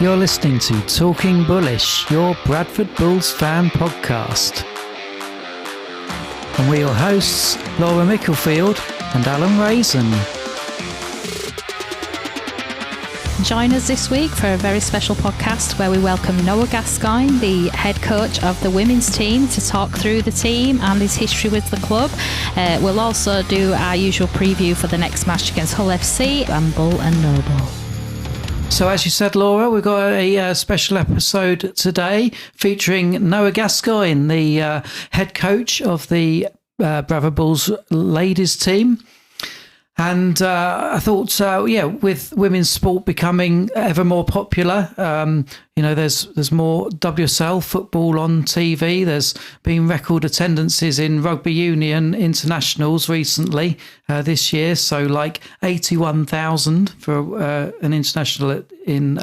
You're listening to Talking Bullish, your Bradford Bulls fan podcast. And we're your hosts, Laura Micklefield and Alan Raisin. Join us this week for a very special podcast where we welcome Noah Gascoigne, the head coach of the women's team, to talk through the team and his history with the club. We'll also do our usual preview for the next match against Hull FC and Bull and Noble. So as you said, Laura, we've got a special episode today featuring Noah Gascoigne, the head coach of the Bradford Bulls ladies team. And I thought, with women's sport becoming ever more popular, there's more WSL football on TV. There's been record attendances in rugby union internationals recently this year. So like 81,000 for an international in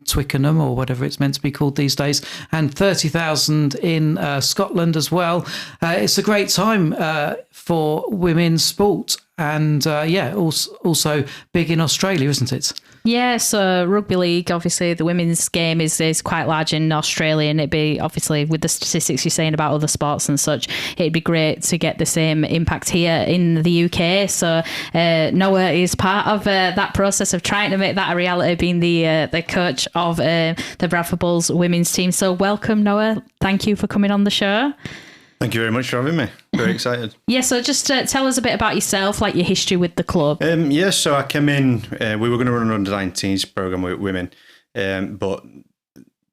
Twickenham or whatever it's meant to be called these days, and 30,000 in Scotland as well. It's a great time for women's sport, and also big in Australia, isn't it? Yeah, so rugby league, obviously the women's game is quite large in Australia, and it'd be, obviously with the statistics you're saying about other sports and such, it'd be great to get the same impact here in the UK. So Noah is part of that process of trying to make that a reality, being the coach of the Bradford Bulls women's team. So welcome, Noah. Thank you for coming on the show. Thank you very much for having me. Very excited. Yeah, so just tell us a bit about yourself, like your history with the club. So I came in, we were going to run an under-19s programme with women, but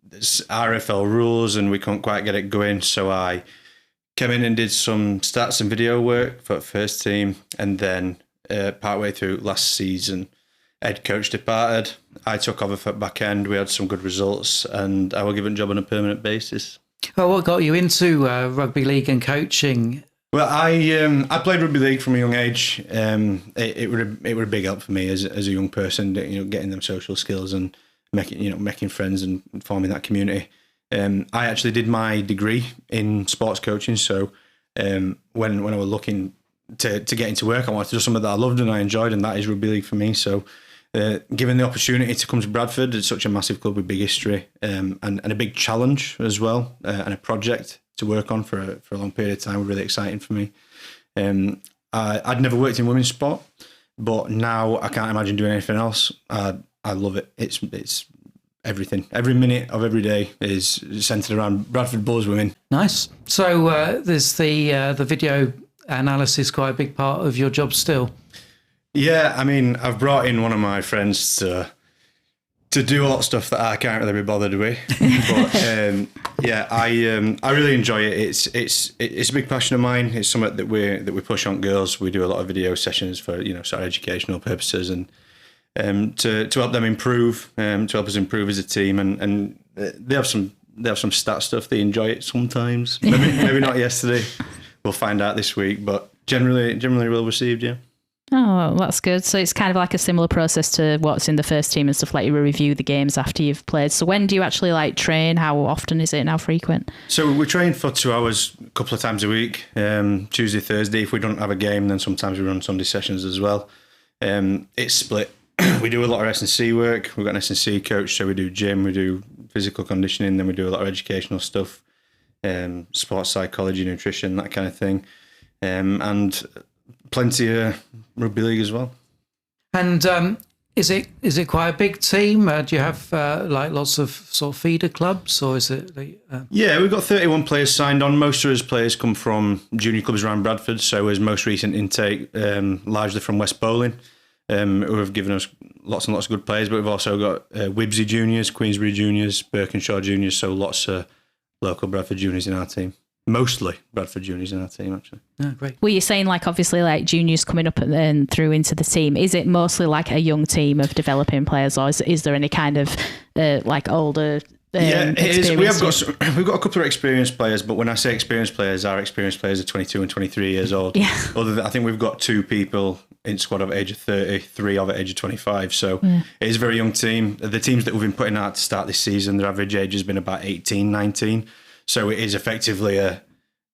there's RFL rules and we couldn't quite get it going. So I came in and did some stats and video work for the first team. And then partway through last season, head coach departed. I took over for back end. We had some good results and I was given a job on a permanent basis. Well, what got you into rugby league and coaching? Well, I played rugby league from a young age. It were a big help for me as a young person. Getting them social skills and making friends and forming that community. I actually did my degree in sports coaching. So when I was looking to get into work, I wanted to do something that I loved and I enjoyed, and that is rugby league for me. So. Given the opportunity to come to Bradford, it's such a massive club with big history and a big challenge as well, and a project to work on for a long period of time was really exciting for me. I'd never worked in women's sport, but now I can't imagine doing anything else. I love it. It's everything. Every minute of every day is centred around Bradford Bulls Women. Nice. So there's the video analysis quite a big part of your job still. Yeah, I mean, I've brought in one of my friends to do a lot of stuff that I can't really be bothered with. But I really enjoy it. It's a big passion of mine. It's something that we push on girls. We do a lot of video sessions for sort of educational purposes and to help them improve, to help us improve as a team. And they have some stat stuff. They enjoy it sometimes. Maybe not yesterday. We'll find out this week. But generally well received. Yeah. Oh, that's good. So it's kind of like a similar process to what's in the first team and stuff, like you review the games after you've played. So when do you actually train? How often is it and how frequent? So we train for 2 hours a couple of times a week, Tuesday, Thursday. If we don't have a game, then sometimes we run Sunday sessions as well. It's split. We do a lot of S&C work. We've got an S&C coach, so we do gym, we do physical conditioning, then we do a lot of educational stuff, sports psychology, nutrition, that kind of thing. And plenty of rugby league as well. And is it quite a big team? Do you have lots of sort of feeder clubs, or is it? Yeah, we've got 31 players signed on. Most of those players come from junior clubs around Bradford. So his most recent intake, largely from West Bowling, who have given us lots and lots of good players. But we've also got Wibsey juniors, Queensbury juniors, Birkenshaw juniors. So lots of local Bradford juniors in our team. Mostly Bradford juniors in our team, actually. Oh, great. Well, you're saying obviously juniors coming up and through into the team. Is it mostly like a young team of developing players, or is there any kind of older? Yeah, it is. We've got a couple of experienced players, but when I say experienced players, our experienced players are 22 and 23 years old. Yeah. I think we've got 2 people in squad of age of 30, 3 of age of 25. So It is a very young team. The teams that we've been putting out to start this season, their average age has been about 18, 19. So it is effectively an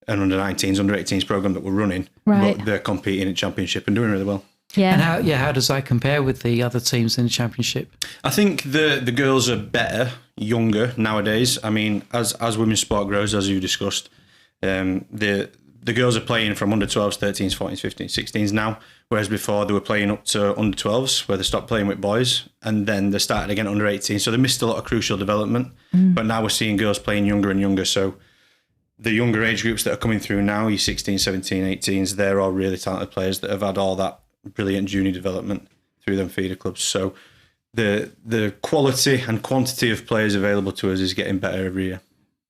under-19s, under-18s programme that we're running. Right. But they're competing in championship and doing really well. Yeah. And how does that compare with the other teams in the Championship? I think the girls are better, younger nowadays. I mean, as women's sport grows, as you discussed, the girls are playing from under 12s, 13s, 14s, 15s, 16s now, whereas before they were playing up to under 12s, where they stopped playing with boys, and then they started again under 18. So they missed a lot of crucial development. But now we're seeing girls playing younger and younger. So the younger age groups that are coming through now, your 16, 17, 18s, they're all really talented players that have had all that brilliant junior development through them feeder clubs. So the quality and quantity of players available to us is getting better every year.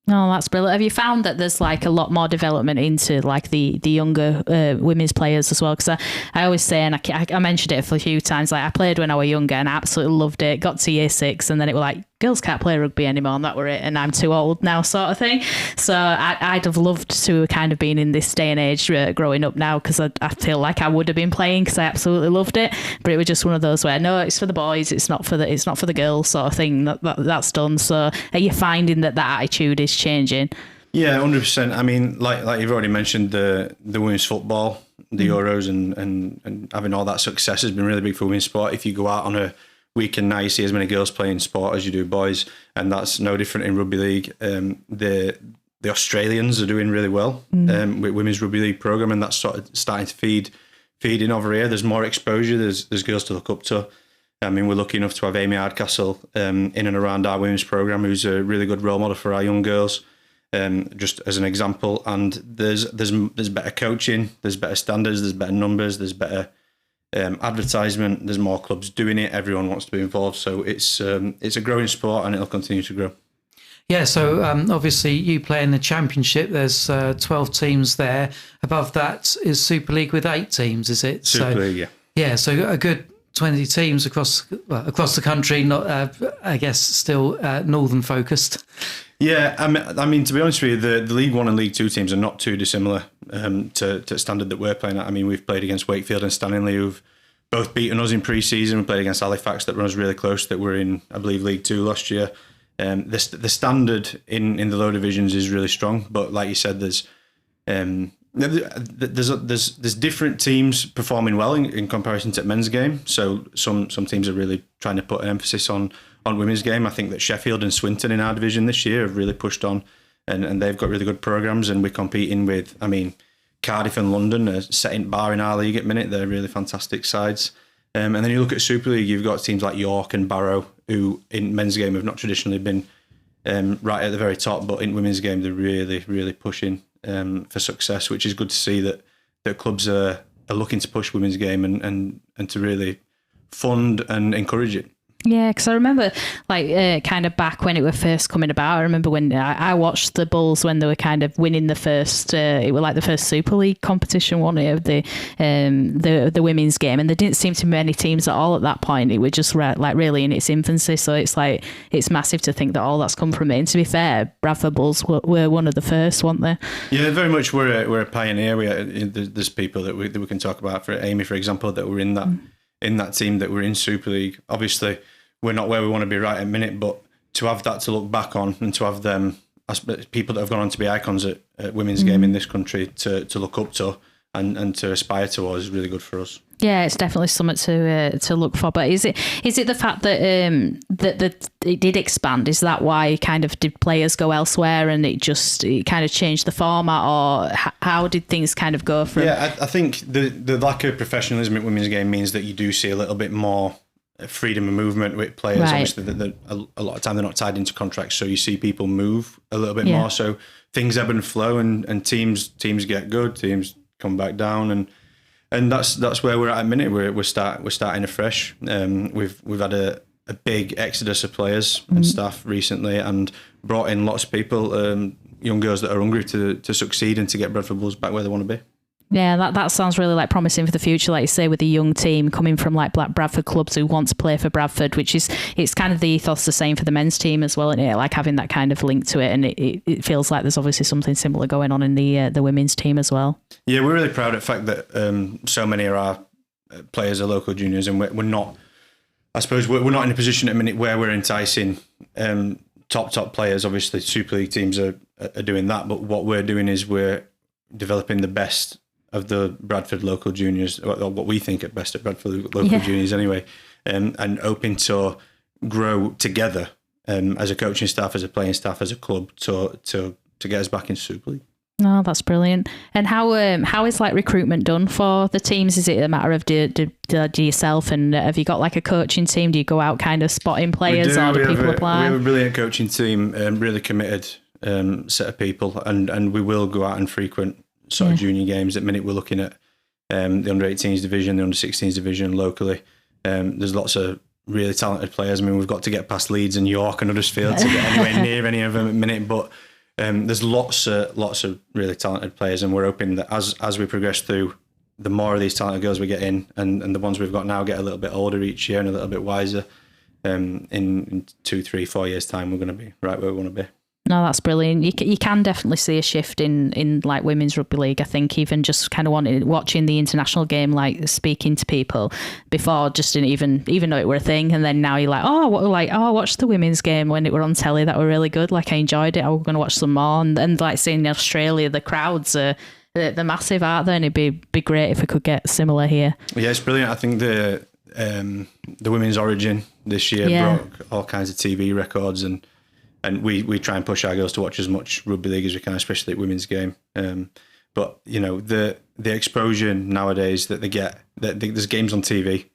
Oh, that's brilliant. Have you found that there's like a lot more development into like the younger women's players as well? Because I always say, and I mentioned it a few times, like I played when I was younger and I absolutely loved it. Got to year 6 and then it was like, girls can't play rugby anymore and that were it. And I'm too old now sort of thing. So I'd have loved to have kind of been in this day and age growing up now, because I feel like I would have been playing because I absolutely loved it. But it was just one of those where, no, it's for the boys. It's not for the girls sort of thing that's done. So are you finding that attitude is changing? Yeah, 100%. I mean, like you've already mentioned, the women's football, the Euros and having all that success has been really big for women's sport. If you go out on a weekend now, you see as many girls playing sport as you do boys, and that's no different in rugby league. The Australians are doing really well with women's rugby league program, and that's sort of starting to feed in over here. There's more exposure. There's girls to look up to. I mean, we're lucky enough to have Amy Hardcastle in and around our women's program, who's a really good role model for our young girls. Just as an example, and there's better coaching, there's better standards, there's better numbers, there's better advertisement, there's more clubs doing it, everyone wants to be involved, so it's a growing sport and it'll continue to grow. Yeah, so obviously you play in the Championship, there's 12 teams there. Above that is Super League with 8 teams, is it? Super League, yeah. Yeah, so a good 20 teams across the country, not I guess still northern focused. Yeah, I mean, to be honest with you, the League 1 and League 2 teams are not too dissimilar to standard that we're playing at. I mean, we've played against Wakefield and Stanley, who've both beaten us in pre-season. We played against Halifax, that run us really close, that were in, I believe, League 2 last year. The standard in the lower divisions is really strong, but like you said, there's different teams performing well in comparison to men's game. So some teams are really trying to put an emphasis on women's game. I think that Sheffield and Swinton in our division this year have really pushed on, and they've got really good programs. And we're competing with, I mean, Cardiff and London are setting bar in our league at the minute. They're really fantastic sides. And then you look at Super League, you've got teams like York and Barrow, who in men's game have not traditionally been right at the very top, but in women's game they're really, really pushing for success, which is good to see that clubs are looking to push women's game and to really fund and encourage it. Yeah, because I remember like kind of back when it were first coming about. I remember when I watched the Bulls when they were kind of winning the first. It was like the first Super League competition, wasn't it, of the women's game, and there didn't seem to be many teams at all at that point. It was just like really in its infancy. So it's like it's massive to think that all that's come from it. And to be fair, Bradford Bulls were one of the first, weren't they? Yeah, very much. We're a pioneer. There's people that we can talk about. For Amy, for example, that were in that team that were in Super League. Obviously, we're not where we want to be right at the minute, but to have that to look back on and to have them as people that have gone on to be icons at women's game in this country to look up to and to aspire towards is really good for us. Yeah, it's definitely something to look for. But is it the fact that that it did expand? Is that why kind of did players go elsewhere and it kind of changed the format, or how did things kind of go from? Yeah, I think the lack of professionalism in women's game means that you do see a little bit more freedom of movement with players. Right. Obviously, a lot of time they're not tied into contracts, so you see people move a little bit more. So things ebb and flow, and teams get good, teams come back down, and that's where we're at a minute. We're starting afresh. We've had a big exodus of players and staff recently, and brought in lots of people, young girls that are hungry to succeed and to get Bradford Bulls back where they want to be. Yeah, that sounds really like promising for the future, like you say, with a young team coming from like Bradford clubs who want to play for Bradford, which is, it's kind of the ethos the same for the men's team as well, isn't it? Like having that kind of link to it, and it feels like there's obviously something similar going on in the women's team as well. Yeah, we're really proud of the fact that so many of our players are local juniors, and we're not, I suppose we're not in a position at a minute where we're enticing top players. Obviously Super League teams are doing that, but what we're doing is we're developing the best of the Bradford local juniors, or what we think at best at Bradford local juniors anyway, and hoping to grow together as a coaching staff, as a playing staff, as a club to get us back in Super League. No, that's brilliant. And how is like recruitment done for the teams? Is it a matter of do yourself, and have you got like a coaching team? Do you go out kind of spotting players, or do people apply? We have a brilliant coaching team, really committed set of people, and we will go out and frequent sort of junior games. At the minute, we're looking at the under-18s division, the under-16s division locally. There's lots of really talented players. I mean, we've got to get past Leeds and York and Huddersfield to get anywhere near any of them at the minute, but there's lots of really talented players, and we're hoping that as we progress through, the more of these talented girls we get in, and the ones we've got now get a little bit older each year and a little bit wiser. In 2, 3, 4 years' time, we're going to be right where we want to be. No, that's brilliant. You can definitely see a shift in like women's rugby league. I think even just kind of watching the international game, like speaking to people before, just didn't even know it were a thing, and then now you're like, I watched the women's game when it were on telly. That were really good. Like I enjoyed it. I'm going to watch some more. And like seeing in Australia, the crowds they're massive out there, and it'd be great if we could get similar here. Yeah, it's brilliant. I think the women's origin this year broke all kinds of TV records, and we try and push our girls to watch as much rugby league as we can, especially at women's game. But you know, the exposure nowadays that they get, there's games on TV,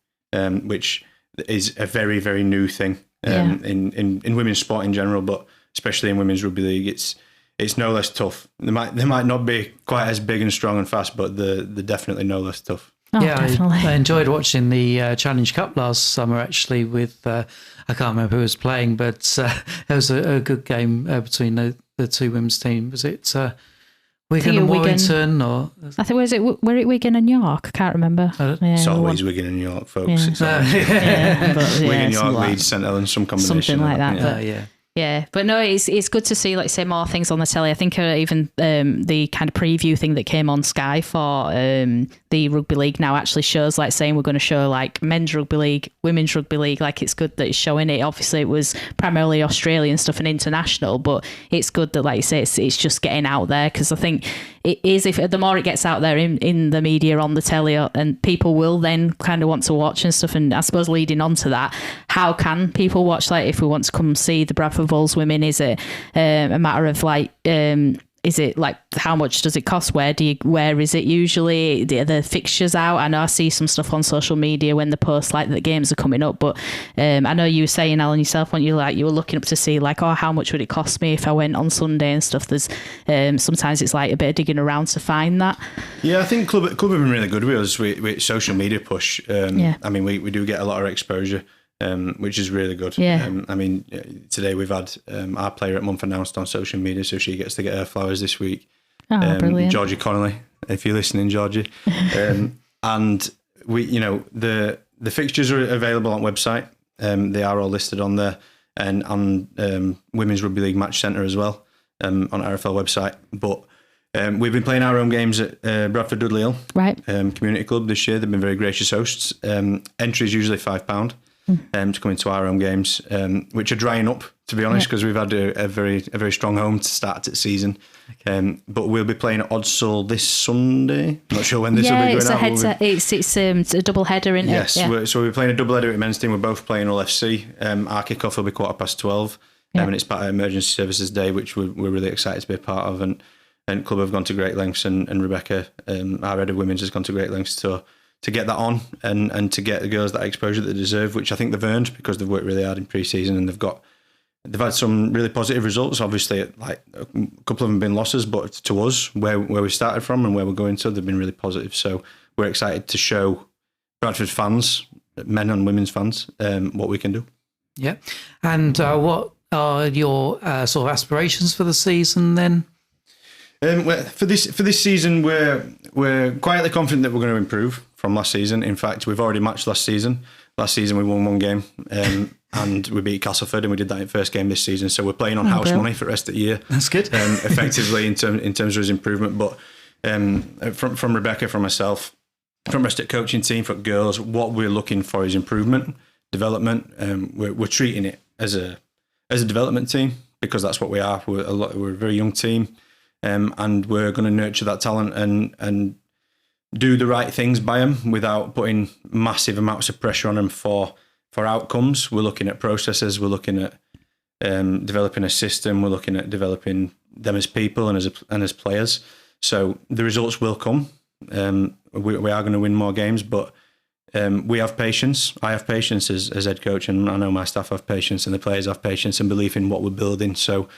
which is a very, very new thing in women's sport in general, but especially in women's rugby league, it's no less tough. They might not be quite as big and strong and fast, but they're definitely no less tough. Oh, definitely. I enjoyed watching the Challenge Cup last summer, actually, with, I can't remember who was playing, but it was a good game between the two women's teams. Was it Wigan and Warrington? Or I think, were it Wigan and York? I can't remember. It's always Wigan and York, folks. Yeah. Wigan, York, Leeds, St Helens, some combination. Something like that. Yeah, but no, it's good to see, like say, more things on the telly. I think even the kind of preview thing that came on Sky for the rugby league now actually shows, like saying we're going to show like men's rugby league, women's rugby league. Like it's good that it's showing it. Obviously, it was primarily Australian stuff and international, but it's good that, like you say, it's just getting out there, because I think it is, if the more it gets out there in the media, on the telly, and people will then kind of want to watch and stuff. And I suppose leading on to that, how can people watch? Like if we want to come see the Bradford Bulls Women, is it a matter of like is it like, how much does it cost? Where is it usually? The fixtures out? I know I see some stuff on social media when the post like the games are coming up, but I know you were saying, Alan, yourself, when you were looking up to see like, how much would it cost me if I went on Sunday and stuff. There's sometimes it's like a bit of digging around to find that. Yeah, I think club have been really good with us with social media push. I mean, we do get a lot of exposure. Which is really good. Yeah. I mean, today we've had our player at month announced on social media, so she gets to get her flowers this week. Oh, brilliant. Georgie Connolly, if you're listening, Georgie. And we, the fixtures are available on website. They are all listed on there, and on Women's Rugby League Match Centre as well, on RFL website. But we've been playing our own games at Bradford Dudley Hill, right? Community Club this year. They've been very gracious hosts. Entry is usually £5. To come into our own games, which are drying up, to be honest, because we've had a very strong home to start the season. But we'll be playing at Odsall this Sunday. Not sure when this will be going out. It's a double header, isn't it? Yes, so we're playing a double header with men's team. We're both playing Hull FC. Our kickoff will be 12:15, and it's part of Emergency Services Day, which we're really excited to be a part of. And club have gone to great lengths, and Rebecca, our head of women's, has gone to great lengths to get that on and to get the girls that exposure that they deserve, which I think they've earned because they've worked really hard in pre-season, and they've had some really positive results. Obviously, like a couple of them have been losses, but to us, where we started from and where we're going to, they've been really positive. So we're excited to show Bradford fans, men and women's fans, what we can do. Yeah. And what are your sort of aspirations for the season then? For this season, we're quietly confident that we're going to improve from last season. In fact, we've already matched last season. Last season we won one game, and we beat Castleford, and we did that in first game this season. So we're playing on house money for the rest of the year. That's good. Effectively in terms of his improvement. But from Rebecca, from myself, from the rest of the coaching team, for girls, what we're looking for is improvement, development. We're treating it as a development team, because that's what we are. We're a very young team. And we're going to nurture that talent and do the right things by them without putting massive amounts of pressure on them for outcomes. We're looking at processes. We're looking at developing a system. We're looking at developing them as people and as players. So the results will come. We are going to win more games, but we have patience. I have patience as head coach, and I know my staff have patience, and the players have patience and belief in what we're building. So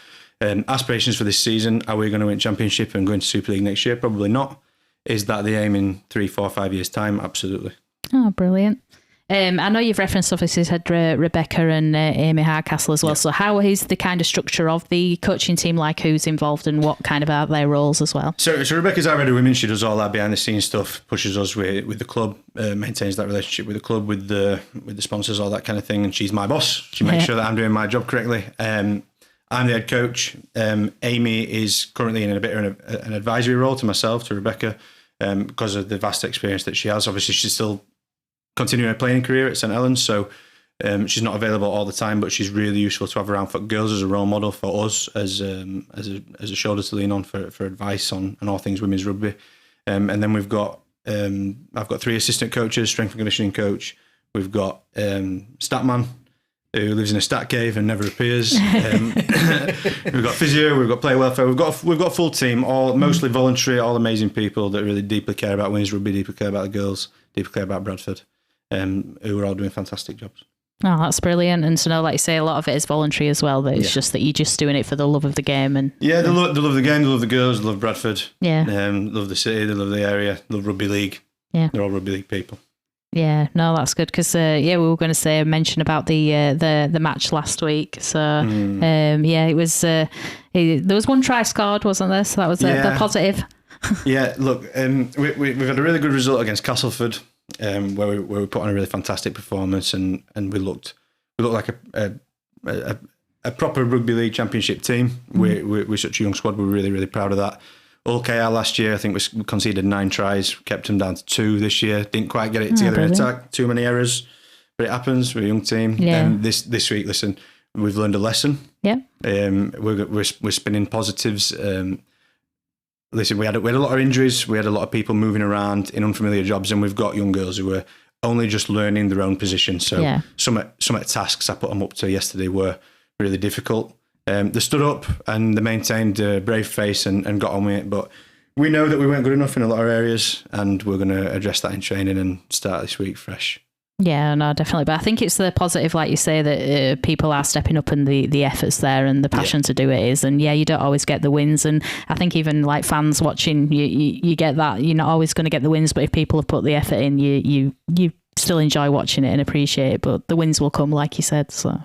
aspirations for this season: are we going to win championship and go into Super League next year? Probably not. Is that the aim in 3, 4, 5 years' time? Absolutely. Oh, brilliant. I know you've referenced, obviously, had Rebecca and Amy Hardcastle as well. Yeah. So how is the kind of structure of the coaching team, like who's involved and what kind of are their roles as well? So Rebecca's our head of women. She does all that behind-the-scenes stuff, pushes us with the club, maintains that relationship with the club, with the sponsors, all that kind of thing. And she's my boss. She makes sure that I'm doing my job correctly. I'm the head coach. Amy is currently in a bit of an advisory role to myself, to Rebecca, because of the vast experience that she has. Obviously, she's still continuing her playing career at St Helens, so she's not available all the time, but she's really useful to have around for girls as a role model for us, as a shoulder to lean on for advice on all things women's rugby. And then we've got I've got 3 assistant coaches, strength and conditioning coach. We've got Statman, who lives in a stat cave and never appears. We've got physio, we've got player welfare, we've got a full team, all mostly voluntary, all amazing people that really deeply care about women's rugby, deeply care about the girls, deeply care about Bradford, who are all doing fantastic jobs. Oh, that's brilliant. And to know, like you say, a lot of it is voluntary as well, that it's just that you're just doing it for the love of the game. And they love the game, they love the girls, they love Bradford, yeah, love the city, they love the area, love rugby league. Yeah, they're all rugby league people. Yeah, no, that's good because we were going to mention about the match last week. So it was there was one try scored, wasn't there? So that was the positive. Yeah, look, we've had a really good result against Castleford, where we put on a really fantastic performance, and we looked like a proper rugby league championship team. We're such a young squad. We're really, really proud of that. All KR last year, I think we conceded 9 tries, kept them down to 2 this year. Didn't quite get it together in attack. Too many errors, but it happens. We're a young team. Yeah. This week, listen, we've learned a lesson. Yeah. We're spinning positives. Listen, we had a lot of injuries. We had a lot of people moving around in unfamiliar jobs, and we've got young girls who are only just learning their own position. So some of the tasks I put them up to yesterday were really difficult. They stood up and they maintained a brave face and got on with it. But we know that we weren't good enough in a lot of areas, and we're going to address that in training and start this week fresh. Yeah, no, definitely. But I think it's the positive, like you say, that people are stepping up and the effort's there and the passion to do it is. And you don't always get the wins. And I think even like fans watching, you get that. You're not always going to get the wins, but if people have put the effort in, you still enjoy watching it and appreciate it. But the wins will come, like you said. So.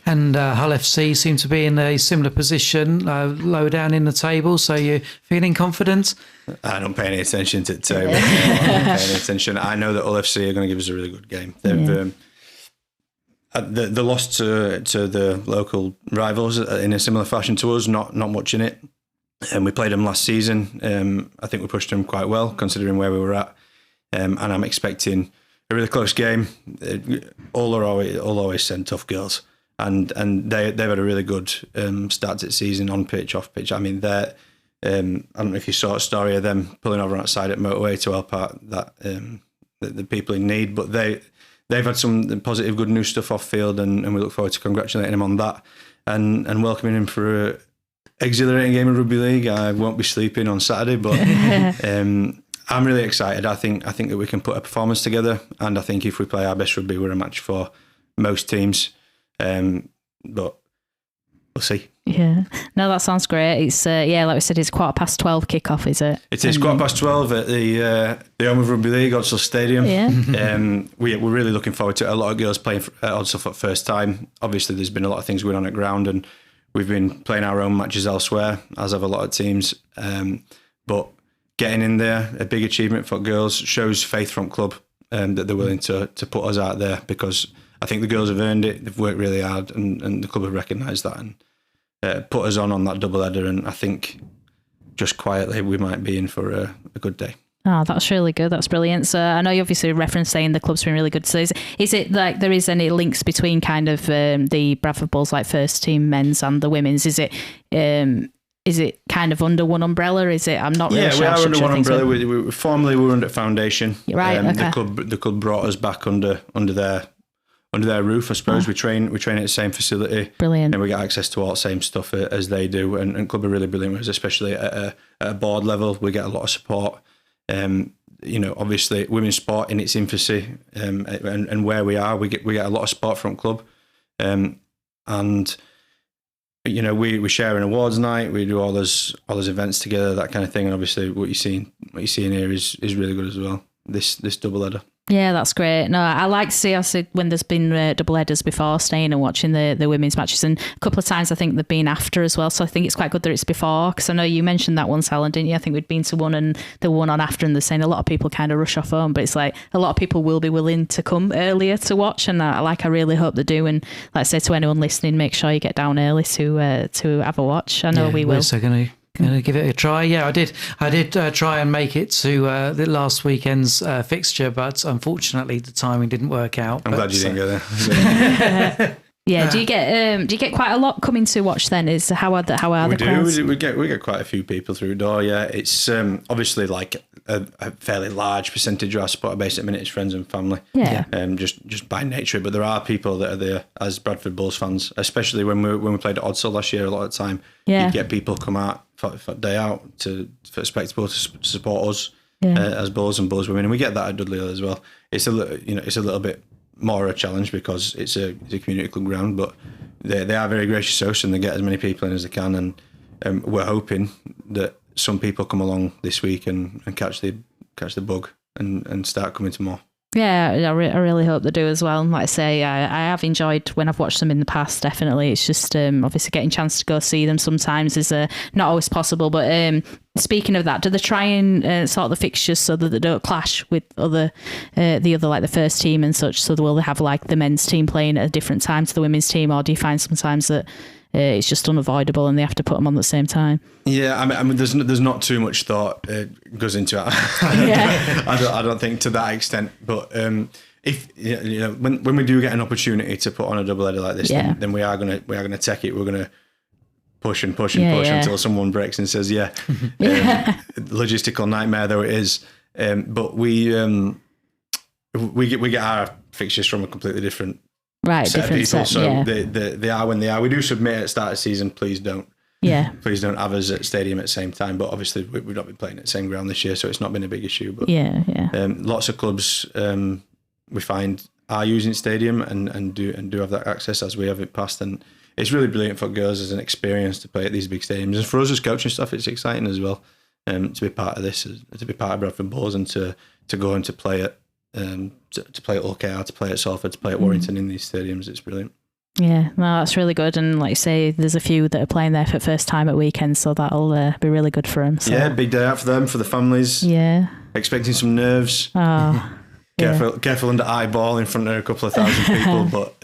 And Hull FC seem to be in a similar position, low down in the table. So you're feeling confident? I don't pay any attention to the table. I don't pay any attention. I know that Hull FC are going to give us a really good game. They've the loss to the local rivals in a similar fashion to us, not much in it. And we played them last season. I think we pushed them quite well considering where we were at. And I'm expecting a really close game. All always send tough girls. And they've had a really good start to the season on pitch, off pitch. I mean, I don't know if you saw a story of them pulling over outside at motorway to help out the people in need, but they've had some positive, good news stuff off field, and we look forward to congratulating them on that and welcoming him for a exhilarating game of rugby league. I won't be sleeping on Saturday, but I'm really excited. I think that we can put a performance together, and I think if we play our best rugby, we're a match for most teams. But we'll see. Yeah, no, that sounds great. It's like we said, it's 12:15 kickoff, is it? It is 12:15 at the home of Rugby League, Oddsall Stadium. Yeah. We're really looking forward to it. A lot of girls playing at Oddsall for the first time. Obviously, there's been a lot of things going on at ground, and we've been playing our own matches elsewhere, as have a lot of teams. But getting in there, a big achievement for girls, shows faith from club that they're willing to put us out there, because I think the girls have earned it. They've worked really hard, and the club have recognised that and put us on that double header. And I think just quietly we might be in for a good day. Oh, that's really good. That's brilliant. So I know you obviously referenced saying the club's been really good. So is it like there is any links between kind of the Bradford Bulls like first team men's and the women's? Is it is it kind of under one umbrella? Is it? I'm not really sure. Yeah, we are under one umbrella. So. Formerly we were under Foundation. Right. Okay. The club brought us back under their roof, I suppose. We train at the same facility. Brilliant. And we get access to all the same stuff as they do. And club are really brilliant, especially at a board level. We get a lot of support. Obviously women's sport in its infancy, and where we are, we get a lot of support from club. And we share an awards night. We do all those events together, that kind of thing. And obviously, what you're seeing here is really good as well. This double header. Yeah, that's great. No, I like to see us when there's been double headers before, staying and watching the women's matches, and a couple of times I think they've been after as well. So I think it's quite good that it's before, because I know you mentioned that once, Alan, didn't you? I think we'd been to one and the one on after, and they're saying a lot of people kind of rush off home, but it's like a lot of people will be willing to come earlier to watch, and I really hope they do. And like I say to anyone listening, make sure you get down early to have a watch. I know we will. We're so going to give it a try. Yeah, I did try and make it to the last weekend's fixture, but unfortunately the timing didn't work out. I'm glad you didn't go there. Yeah, do you get quite a lot coming to watch then? How are the crowds? We get quite a few people through the door. Yeah, it's obviously like a fairly large percentage of our supporter base at the minute is friends and family. Yeah. Just by nature, but there are people that are there as Bradford Bulls fans, especially when we played at Odsal last year. A lot of the time, you'd get people come out for day out for a spectacle to support us as Bulls and Bulls Women, and we get that at Dudley Hill as well. It's a little bit more a challenge because it's a community club ground, but they are very gracious hosts and they get as many people in as they can, and we're hoping that some people come along this week and catch the bug and start coming to more. Yeah, I really hope they do as well. Like I say, I have enjoyed when I've watched them in the past, definitely. It's just obviously getting a chance to go see them sometimes is not always possible. But speaking of that, do they try and sort the fixtures so that they don't clash with the other, like the first team and such? So will they have like the men's team playing at a different time to the women's team, or do you find sometimes that it's just unavoidable and they have to put them on at the same time? Yeah, I mean, there's not too much thought goes into it. I don't think to that extent. But if when we do get an opportunity to put on a double header like this, then we are gonna take it. We're gonna push until someone breaks and says, logistical nightmare though it is. But we get our fixtures from a completely different. Right, set different of people, set, so they are when they are. We do submit at the start of the season. Please don't have us at stadium at the same time. But obviously we've not been playing at the same ground this year, so it's not been a big issue. But lots of clubs we find are using stadium and do have that access as we have it past, and it's really brilliant for girls as an experience to play at these big stadiums, and for us as coaching staff, it's exciting as well to be part of this, to be part of Bradford Bulls, and to go and to play at. To play at OKR, to play at Salford, to play at Warrington in these stadiums, it's brilliant. Yeah, no, that's really good. And like you say, there's a few that are playing there for the first time at weekends, so that'll be really good for them. So. Yeah, big day out for them, for the families. Yeah. Expecting some nerves. Oh, Careful under eyeball in front of a couple of thousand people. But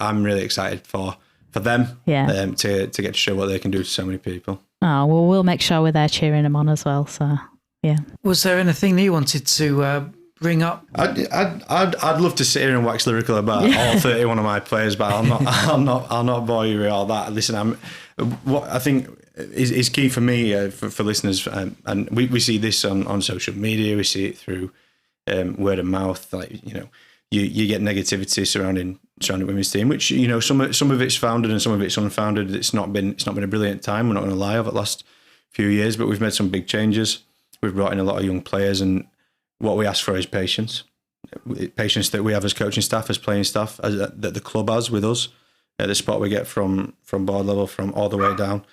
I'm really excited for them to get to show what they can do to so many people. Oh, well, we'll make sure we're there cheering them on as well. So, yeah. Was there anything that you wanted to bring up? I'd love to sit here and wax lyrical about all 31 of my players, but I'll not bore you with all that. Listen, what I think is key for me for listeners, and we see this on social media, we see it through word of mouth. Like you get negativity surrounding women's team, which some of it's founded and some of it's unfounded. It's not been a brilliant time. We're not going to lie over the last few years, but we've made some big changes. We've brought in a lot of young players, and what we ask for is patience that we have as coaching staff, as playing staff, that the club has with us, the support we get from board level, from all the way down.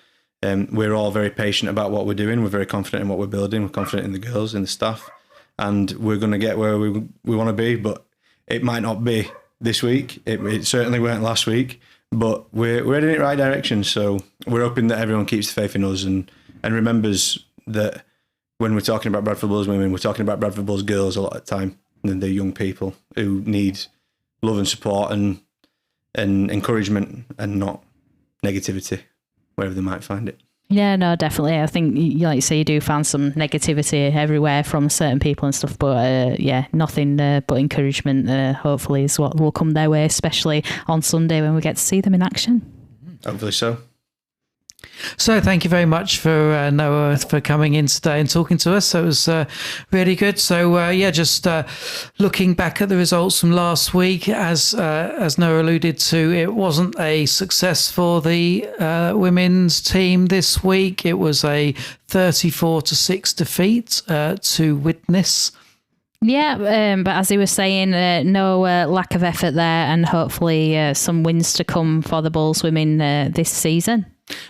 We're all very patient about what we're doing. We're very confident in what we're building. We're confident in the girls, in the staff, and we're going to get where we want to be. But it might not be this week. It certainly weren't last week. But we're heading in the right direction. So we're hoping that everyone keeps the faith in us and remembers that when we're talking about Bradford Bulls Women, we're talking about Bradford Bulls girls a lot of the time. And they're young people who need love and support and encouragement, and not negativity wherever they might find it. Yeah, no, definitely. I think, like you say, you do find some negativity everywhere from certain people and stuff, but nothing but encouragement, hopefully, is what will come their way, especially on Sunday when we get to see them in action. Hopefully so. So thank you very much for Noah for coming in today and talking to us. That was really good. So just looking back at the results from last week, as Noah alluded to, it wasn't a success for the women's team this week. It was a 34-6 defeat to witness. Yeah, but as he was saying, no lack of effort there, and hopefully some wins to come for the Bulls women this season.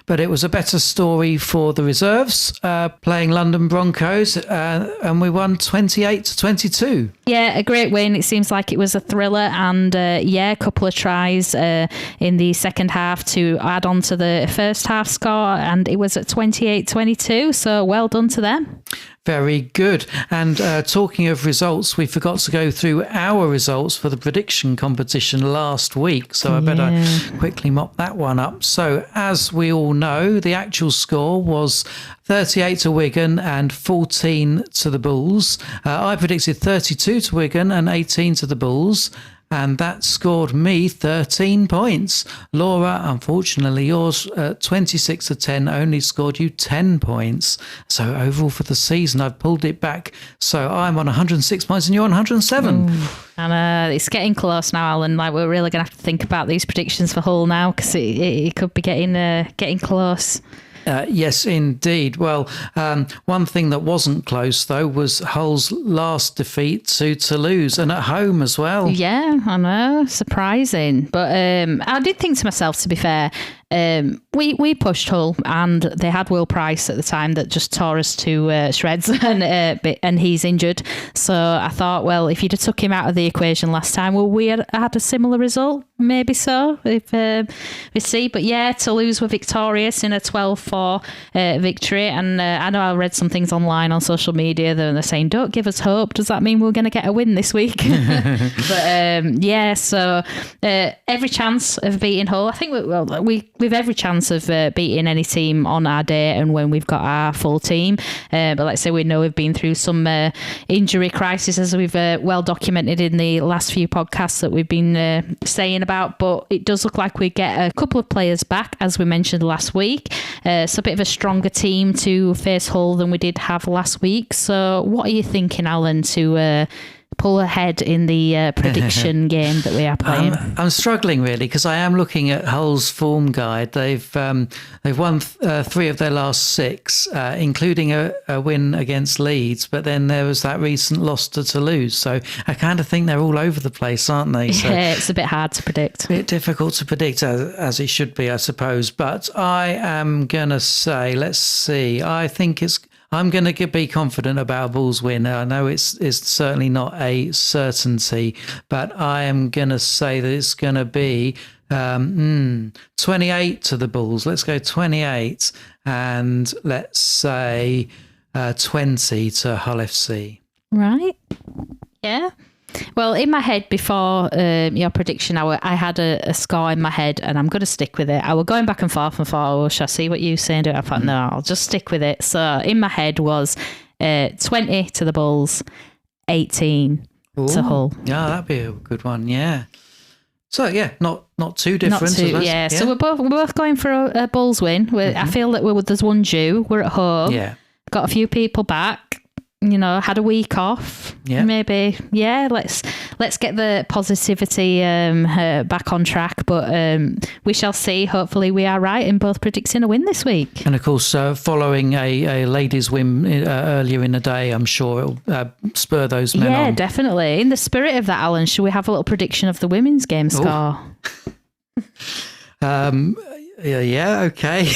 But it was a better story for the reserves, playing London Broncos, and we won 28-22. Yeah, a great win. It seems like it was a thriller, and a couple of tries in the second half to add on to the first half score, and it was at 28-22, so well done to them. Very good. And talking of results, we forgot to go through our results for the prediction competition last week. So I better quickly mop that one up. So as we all know, the actual score was 38 to Wigan and 14 to the Bulls. I predicted 32 to Wigan and 18 to the Bulls. And that scored me 13 points. Laura, unfortunately, yours 26 to 10 only scored you 10 points. So overall for the season, I've pulled it back. So I'm on 106 points and you're on 107. And it's getting close now, Alan. Like, we're really going to have to think about these predictions for Hull now, because it could be getting close. Yes, indeed. Well, one thing that wasn't close, though, was Hull's last defeat to Toulouse, and at home as well. Yeah, I know. Surprising. But I did think to myself, to be fair, we pushed Hull, and they had Will Price at the time that just tore us to shreds, and he's injured. So I thought, well, if you'd have took him out of the equation last time, well, we had a similar result. Maybe so, if we see. But yeah, Toulouse were victorious in a 12-4 victory. And I know I read some things online on social media that they're saying, don't give us hope. Does that mean we're going to get a win this week? But so every chance of beating Hull. I think we've every chance of beating any team on our day and when we've got our full team. But like I say, we know we've been through some injury crisis, as we've well documented in the last few podcasts that we've been saying about. But it does look like we get a couple of players back, as we mentioned last week. So a bit of a stronger team to face Hull than we did have last week. So what are you thinking, Alan, to pull ahead in the prediction game that we are playing? I'm struggling really, because I am looking at Hull's form guide. They've won 3 of their last 6, including a win against Leeds, but then there was that recent loss to Toulouse. So I kind of think they're all over the place, aren't they? So yeah, it's a bit hard to predict. A bit difficult to predict, as it should be, I suppose. But I am going to say, let's see, I'm going to be confident about a Bulls win. I know it's certainly not a certainty, but I am going to say that it's going to be 28 to the Bulls. Let's go 28, and let's say 20 to Hull FC. Right. Yeah. Well, in my head before your prediction hour, I had a score in my head, and I'm going to stick with it. I was going back and forth oh, shall I see what you say? And I thought, no, I'll just stick with it. So in my head was 20 to the Bulls, 18 to Hull. Yeah, that'd be a good one. Yeah. So yeah, not too different. Not too, yeah. So we're both going for a Bulls win. I feel that there's one due. We're at home. Yeah. Got a few people back. Had a week off. Yeah. Maybe. Yeah. Let's get the positivity back on track. But we shall see. Hopefully, we are right in both predicting a win this week. And of course, following a ladies' win earlier in the day, I'm sure it'll spur those men on. Yeah, definitely. In the spirit of that, Alan, should we have a little prediction of the women's game score? Yeah. Okay.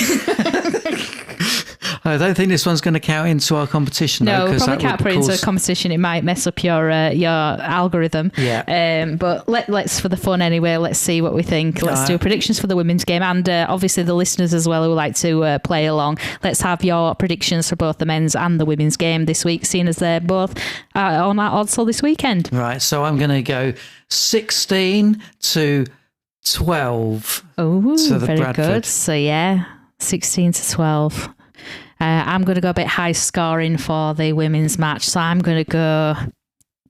I don't think this one's going to count into our competition. No, though, probably can't put it into a competition. It might mess up your algorithm. Yeah. But let's, for the fun anyway, let's see what we think. Let's do predictions for the women's game, and obviously the listeners as well who like to play along. Let's have your predictions for both the men's and the women's game this week, seeing as they're both on our odds this weekend. Right. So I'm going to go 16 to 12. Oh, very Bradford. good. So yeah, 16 to 12. I'm going to go a bit high scoring for the women's match. So I'm going to go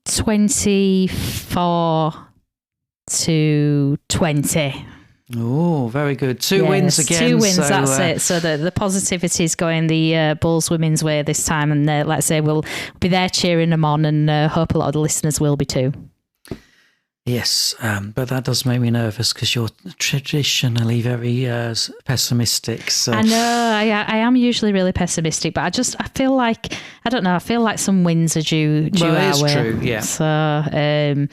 24 to 20. Oh, very good. Two wins again. 2 wins, so, that's it. So the positivity is going the Bulls women's way this time. And let's say we'll be there cheering them on, and hope a lot of the listeners will be too. Yes, but that does make me nervous because you're traditionally very pessimistic. So. I know, I am usually really pessimistic, but I feel like, I don't know, I feel like some wins are due our way. True, yeah. So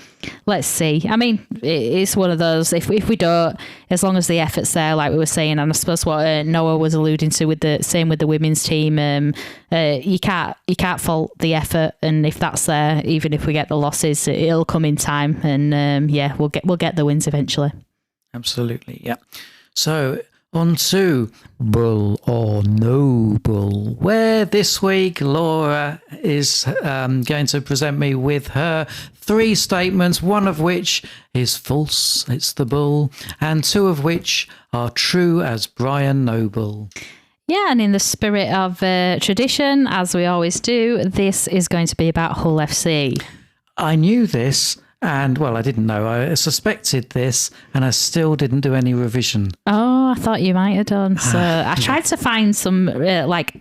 let's see. I mean, it's one of those, if we don't, as long as the effort's there, like we were saying, and I suppose what Noah was alluding to with the women's team, you can't fault the effort, and if that's there, even if we get the losses, it'll come in time, and we'll get the wins eventually. Absolutely, yeah. So on to Bull or No Bull, where this week Laura is going to present me with her 3 statements, one of which is false, it's the Bull, and 2 of which are true as Brian Noble. Yeah, and in the spirit of tradition, as we always do, this is going to be about Hull FC. I knew this, and well, I didn't know. I suspected this, and I still didn't do any revision. Oh, I thought you might have done. So I tried to find some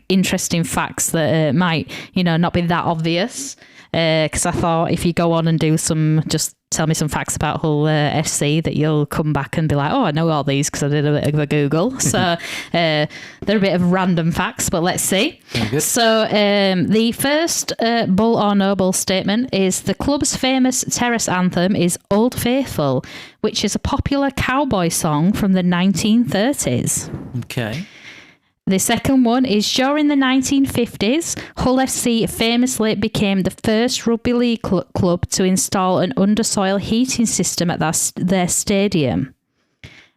interesting facts that might, not be that obvious. Because I thought if you go on and do just tell me some facts about Hull FC, that you'll come back and be like, oh, I know all these because I did a bit of a Google. So they're a bit of random facts, but let's see. So the first Bull or No Bull statement is the club's famous terrace anthem is Old Faithful, which is a popular cowboy song from the 1930s. Okay. The second one is during the 1950s, Hull FC famously became the first rugby league club to install an undersoil heating system at their stadium.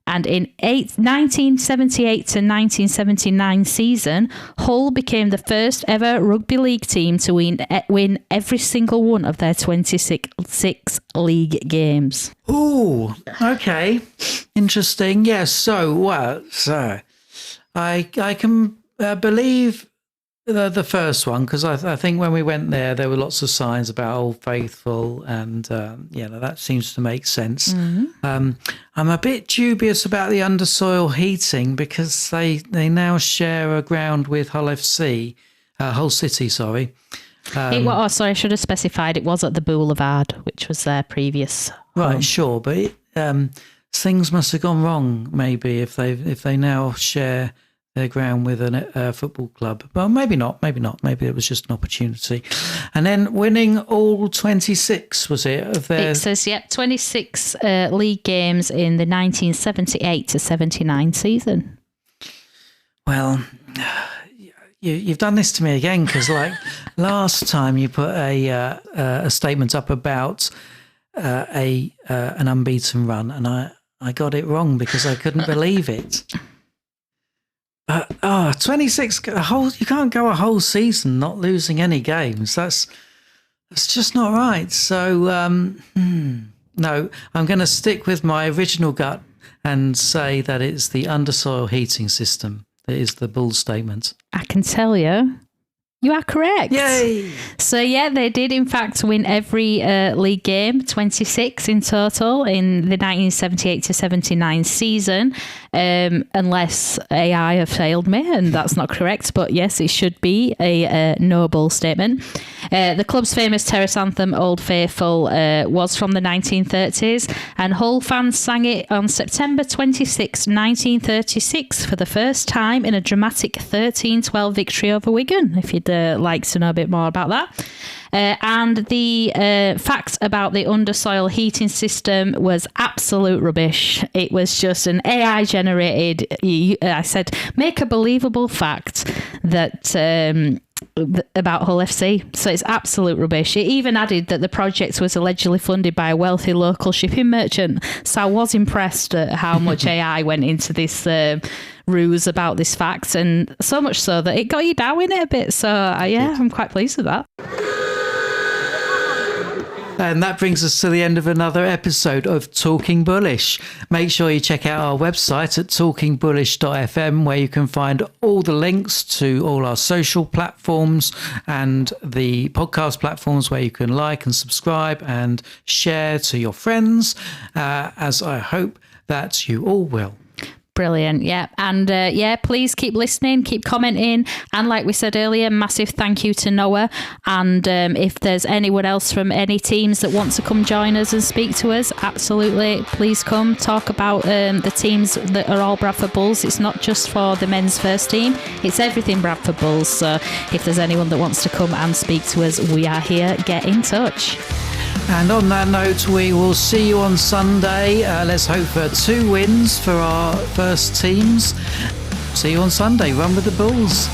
And in 1978 to 1979 season, Hull became the first ever rugby league team to win every single one of their 26 league games. Oh, okay. Interesting. Yes. So, I can believe the first one, because I think when we went there were lots of signs about Old Faithful, and that seems to make sense. Mm-hmm. I'm a bit dubious about the undersoil heating because they now share a ground with Hull FC, Hull City, sorry. I should have specified it was at the Boulevard, which was their previous home. Right, sure, but things must have gone wrong maybe if they now share their ground with a football club. Well, maybe not. Maybe it was just an opportunity. And then winning all 26, was it? It says, 26 league games in the 1978 to 79 season. Well, you've done this to me again, because last time you put a statement up about an unbeaten run, and I got it wrong because I couldn't believe it. 26, you can't go a whole season not losing any games. That's just not right. So, no, I'm going to stick with my original gut and say that it's the undersoil heating system that is the Bull statement. I can tell you are correct. Yay! So, they did, in fact, win every league game, 26 in total, in the 1978 to 79 season, unless AI have failed me, and that's not correct. But yes, it should be a No Bull statement. The club's famous terrace anthem, Old Faithful, was from the 1930s, and Hull fans sang it on September 26, 1936, for the first time in a dramatic 13-12 victory over Wigan, if you'd like to know a bit more about that. And the fact about the undersoil heating system was absolute rubbish. It was just an AI generated, I said, make a believable fact that about Hull FC. So it's absolute rubbish. It even added that the project was allegedly funded by a wealthy local shipping merchant. So I was impressed at how much AI went into this ruse about this fact, and so much so that it got you down in it a bit. So I'm quite pleased with that. And that brings us to the end of another episode of Talking Bullish. Make sure you check out our website at talkingbullish.fm, where you can find all the links to all our social platforms and the podcast platforms where you can like and subscribe and share to your friends, as I hope that you all will. Brilliant. Yeah. And please keep listening, keep commenting. And like we said earlier, massive thank you to Noah. And if there's anyone else from any teams that want to come join us and speak to us, absolutely, please come talk about the teams that are all Bradford Bulls. It's not just for the men's first team, it's everything Bradford Bulls. So if there's anyone that wants to come and speak to us, we are here. Get in touch. And on that note, we will see you on Sunday. Let's hope for 2 wins for our first teams. See you on Sunday. Run with the Bulls.